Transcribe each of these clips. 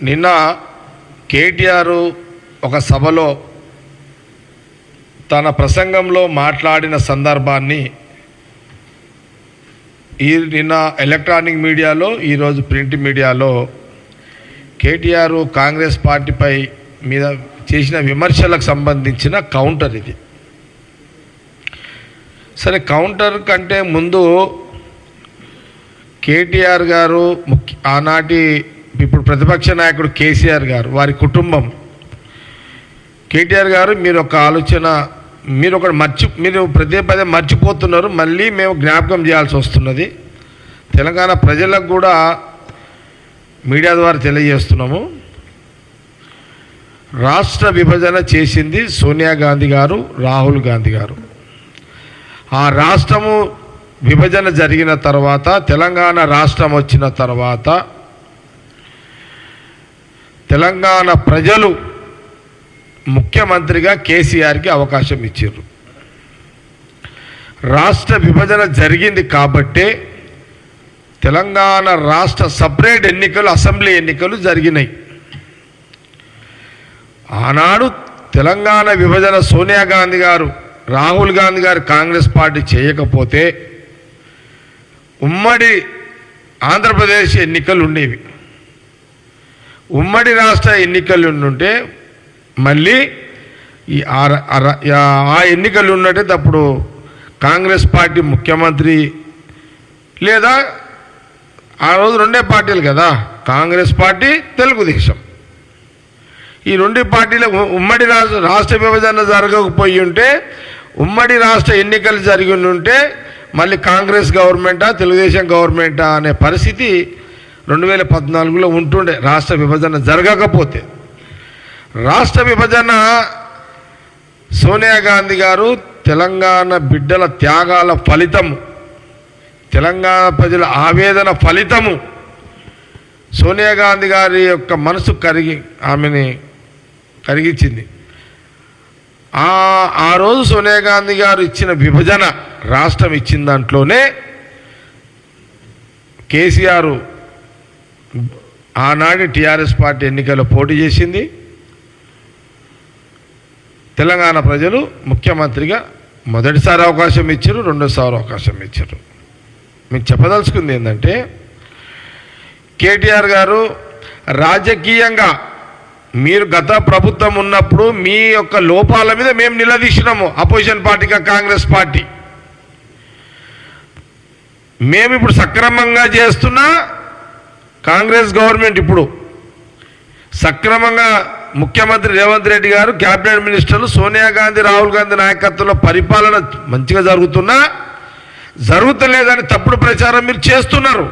నిన్న కేటీఆర్ ఒక సభలో తన ప్రసంగంలో మాట్లాడిన సందర్భాన్ని నిన్న ఎలక్ట్రానిక్ మీడియాలో, ఈరోజు ప్రింట్ మీడియాలో కేటీఆర్ కాంగ్రెస్ పార్టీపై మీద చేసిన విమర్శలకు సంబంధించిన కౌంటర్ ఇది. సరే, కౌంటర్ కంటే ముందు కేటీఆర్ గారు ఆనాటి ఇప్పుడు ప్రతిపక్ష నాయకుడు కేసీఆర్ గారు, వారి కుటుంబం, కేటీఆర్ గారు మీరు ఒక ఆలోచన, మీరు పదే పదే మర్చిపోతున్నారు, మళ్ళీ మేము జ్ఞాపకం చేయాల్సి వస్తున్నది. తెలంగాణ ప్రజలకు కూడా మీడియా ద్వారా తెలియజేస్తున్నాము. రాష్ట్ర విభజన చేసింది సోనియా గాంధీ గారు, రాహుల్ గాంధీ గారు. ఆ రాష్ట్రము విభజన జరిగిన తర్వాత, తెలంగాణ రాష్ట్రం వచ్చిన తర్వాత తెలంగాణ ప్రజలు ముఖ్యమంత్రిగా కేసీఆర్కి అవకాశం ఇచ్చారు. రాష్ట్ర విభజన జరిగింది కాబట్టే తెలంగాణ రాష్ట్ర సపరేట్ ఎన్నికలు, అసెంబ్లీ ఎన్నికలు జరిగినాయి. ఆనాడు తెలంగాణ విభజన సోనియా గాంధీ గారు, రాహుల్ గాంధీ గారు కాంగ్రెస్ పార్టీ చేయకపోతే ఉమ్మడి ఆంధ్రప్రదేశ్ ఎన్నికలు ఉండేవి. ఉమ్మడి రాష్ట్ర ఎన్నికలు ఉంటే మళ్ళీ ఆ ఎన్నికలు ఉన్నట్టే అప్పుడు కాంగ్రెస్ పార్టీ ముఖ్యమంత్రి, లేదా ఆ రోజు రెండే పార్టీలు కదా, కాంగ్రెస్ పార్టీ, తెలుగుదేశం, ఈ రెండు పార్టీల ఉమ్మడి రాష్ట్ర విభజన జరగకపోయి ఉంటే, ఉమ్మడి రాష్ట్ర ఎన్నికలు జరిగి ఉంటే మళ్ళీ కాంగ్రెస్ గవర్నమెంటా తెలుగుదేశం గవర్నమెంటా అనే పరిస్థితి 2014లో ఉంటుండే. రాష్ట్ర విభజన జరగకపోతే, రాష్ట్ర విభజన సోనియా గాంధీ గారు తెలంగాణ బిడ్డల త్యాగాల ఫలితము, తెలంగాణ ప్రజల ఆవేదన ఫలితము, సోనియా గాంధీ గారి యొక్క మనసు ఆమెని కరిగించింది. ఆ రోజు సోనియా గాంధీ గారు ఇచ్చిన విభజన, రాష్ట్రం ఇచ్చిన దాంట్లోనే కేసీఆర్ ఆనాటి టీఆర్ఎస్ పార్టీ ఎన్నికల్లో పోటీ చేసింది. తెలంగాణ ప్రజలు ముఖ్యమంత్రిగా మొదటిసారి అవకాశం ఇచ్చారు, రెండోసారి అవకాశం ఇచ్చారు. మీకు చెప్పదలుచుకుంది ఏంటంటే, కేటీఆర్ గారు రాజకీయంగా మీరు గత ప్రభుత్వం ఉన్నప్పుడు మీ యొక్క లోపాల మీద మేము నిలదీసినాము, అపోజిషన్ పార్టీగా కాంగ్రెస్ పార్టీ. మేము ఇప్పుడు సక్రమంగా చేస్తున్న కాంగ్రెస్ గవర్నమెంట్, ఇప్పుడు సక్రమంగా ముఖ్యమంత్రి రేవంత్ రెడ్డి గారు, క్యాబినెట్ మినిస్టర్లు, సోనియా గాంధీ, రాహుల్ గాంధీ నాయకత్వంలో పరిపాలన మంచిగా జరుగుతున్నా, జరుగుతలేదని తప్పుడు ప్రచారం మీరు చేస్తున్నారు.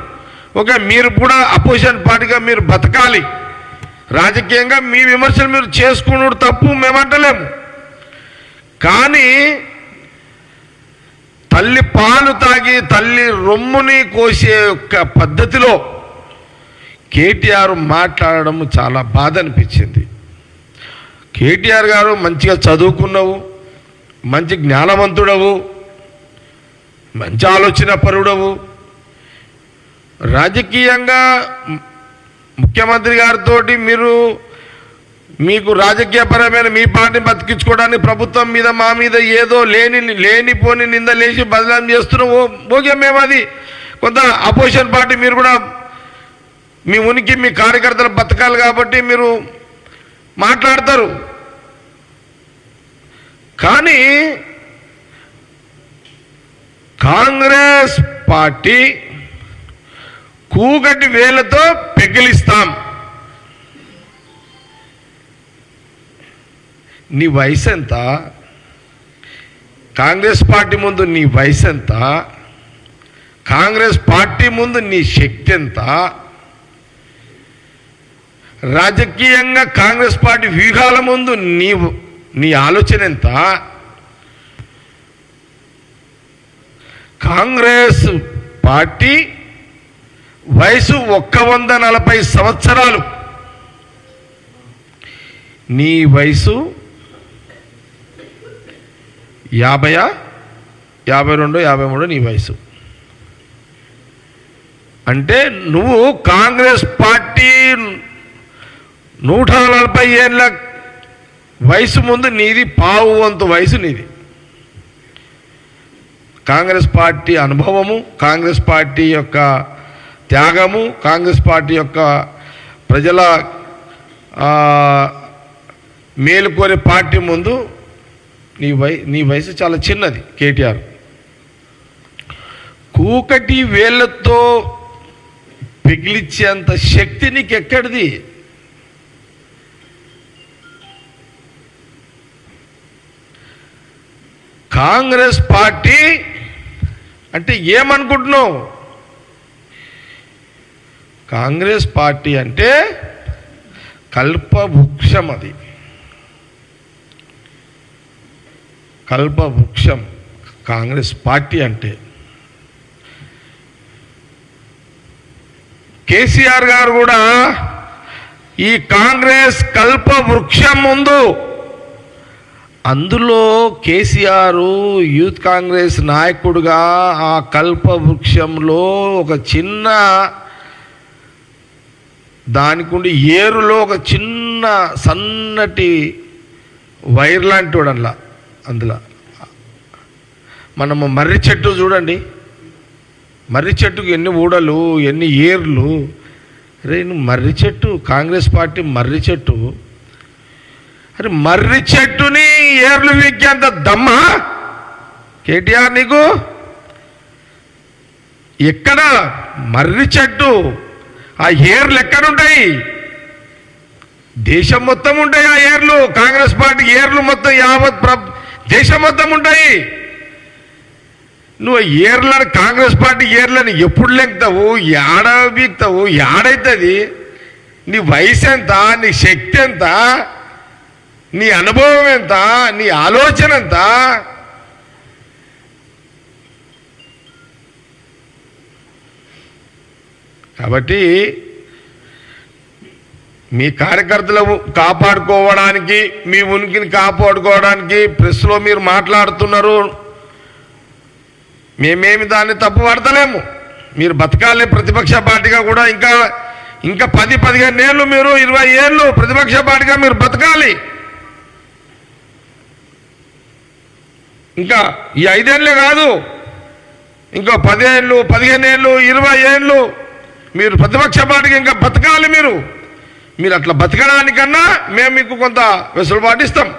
ఓకే, మీరు కూడా అపోజిషన్ పార్టీగా మీరు బతకాలి, రాజకీయంగా మీ విమర్శలు మీరు చేసుకున్నాడు తప్పు, మేమంటలేము. కానీ తల్లి పాలు తాగి తల్లి రొమ్ముని కోసే యొక్క పద్ధతిలో కేటీఆర్ మాట్లాడడం చాలా బాధ అనిపించింది. కేటీఆర్ గారు మంచిగా చదువుకున్నావు, మంచి జ్ఞానవంతుడవు, మంచి ఆలోచన పరుడవు, రాజకీయంగా ముఖ్యమంత్రి గారితో మీకు రాజకీయపరమైన మీ పార్టీని బతికించుకోవడానికి ప్రభుత్వం మీద, మా మీద ఏదో లేనిపోని నిందలేసి బదనాం చేస్తున్నావు. ఓకే, మేము అది కొంత అపోజిషన్ పార్టీ, మీరు కూడా మీ ఉనికి, మీ కార్యకర్తలు బతకాలి కాబట్టి మీరు మాట్లాడతారు. కానీ కాంగ్రెస్ పార్టీ కూగటి వేలతో పెగిలిస్తాం. నీ వయసు ఎంత? కాంగ్రెస్ పార్టీ ముందు నీ వయసు ఎంత? కాంగ్రెస్ పార్టీ ముందు నీ శక్తి ఎంత? రాజకీయంగా కాంగ్రెస్ పార్టీ వ్యూహాల ముందు నీ ఆలోచన ఎంత? కాంగ్రెస్ పార్టీ వయసు 140 సంవత్సరాలు, నీ వయసు 50, 52, 53 నీ వయసు. అంటే నువ్వు కాంగ్రెస్ పార్టీ 140 ఏళ్ళ వయసు ముందు నీది పావు వంతు వయసు నీది. కాంగ్రెస్ పార్టీ అనుభవము, కాంగ్రెస్ పార్టీ యొక్క త్యాగము, కాంగ్రెస్ పార్టీ యొక్క ప్రజల మేలు కోరే పార్టీ ముందు నీ వయసు చాలా చిన్నది. కేటీఆర్ కూకటి వేళ్లతో పిగిలిచ్చేంత శక్తి నీకు ఎక్కడిది? కాంగ్రెస్ పార్టీ అంటే ఏమనుకుంటున్నావు? కాంగ్రెస్ పార్టీ అంటే కల్పవృక్షం. అది కల్పవృక్షం కాంగ్రెస్ పార్టీ అంటే. కేసీఆర్ గారు కూడా ఈ కాంగ్రెస్ కల్పవృక్షం ముందు, అందులో కేసీఆర్ యూత్ కాంగ్రెస్ నాయకుడుగా ఆ కల్పవృక్షంలో ఒక చిన్న దానికుండి ఏరులో ఒక చిన్న సన్నటి వైర్ లాంటి వాడల్లా. అందులో మనము మర్రి చెట్టు చూడండి, మర్రి చెట్టుకు ఎన్ని ఊడలు, ఎన్ని ఏర్లు. అరే నువ్వు మర్రి చెట్టు, కాంగ్రెస్ పార్టీ మర్రి చెట్టు. అరే మర్రి చెట్టుని ఏర్లు వీకేంత దమ్మా కేటీఆర్ నీకు? ఎక్కడ మర్రి చెట్టు? ఆ ఏర్లు ఎక్కడుంటాయి? దేశం మొత్తం ఉంటాయి ఆ ఏర్లు. కాంగ్రెస్ పార్టీ ఏర్లు మొత్తం యావత్ దేశం మొత్తం ఉంటాయి. నువ్వు ఏర్లను, కాంగ్రెస్ పార్టీ ఏర్లను ఎప్పుడు లెంగుతావు? ఏడ వీక్తావు? ఏడైతుంది? నీ వయసు ఎంత? నీ శక్తి ఎంత? నీ అనుభవం ఎంత? నీ ఆలోచన ఎంత? కాబట్టి మీ కార్యకర్తలు కాపాడుకోవడానికి, మీ ఉనికిని కాపాడుకోవడానికి ప్రెస్లో మీరు మాట్లాడుతున్నారు. మేమేమి దాన్ని తప్పు పడతలేము. మీరు బతకాలి ప్రతిపక్ష పార్టీగా కూడా. ఇంకా 10-15 ఏళ్ళు, మీరు 20 ఏళ్ళు ప్రతిపక్ష పార్టీగా మీరు బతకాలి. ఇంకా ఈ 5 ఏళ్ళే కాదు, ఇంకో 10 ఏళ్ళు, 15 ఏళ్ళు, 20 ఏళ్ళు మీరు ప్రతిపక్ష పార్టీకి ఇంకా బతకాలి. మీరు అట్లా బతకడానికన్నా మేము మీకు కొంత వెసులుబాటు ఇస్తాం.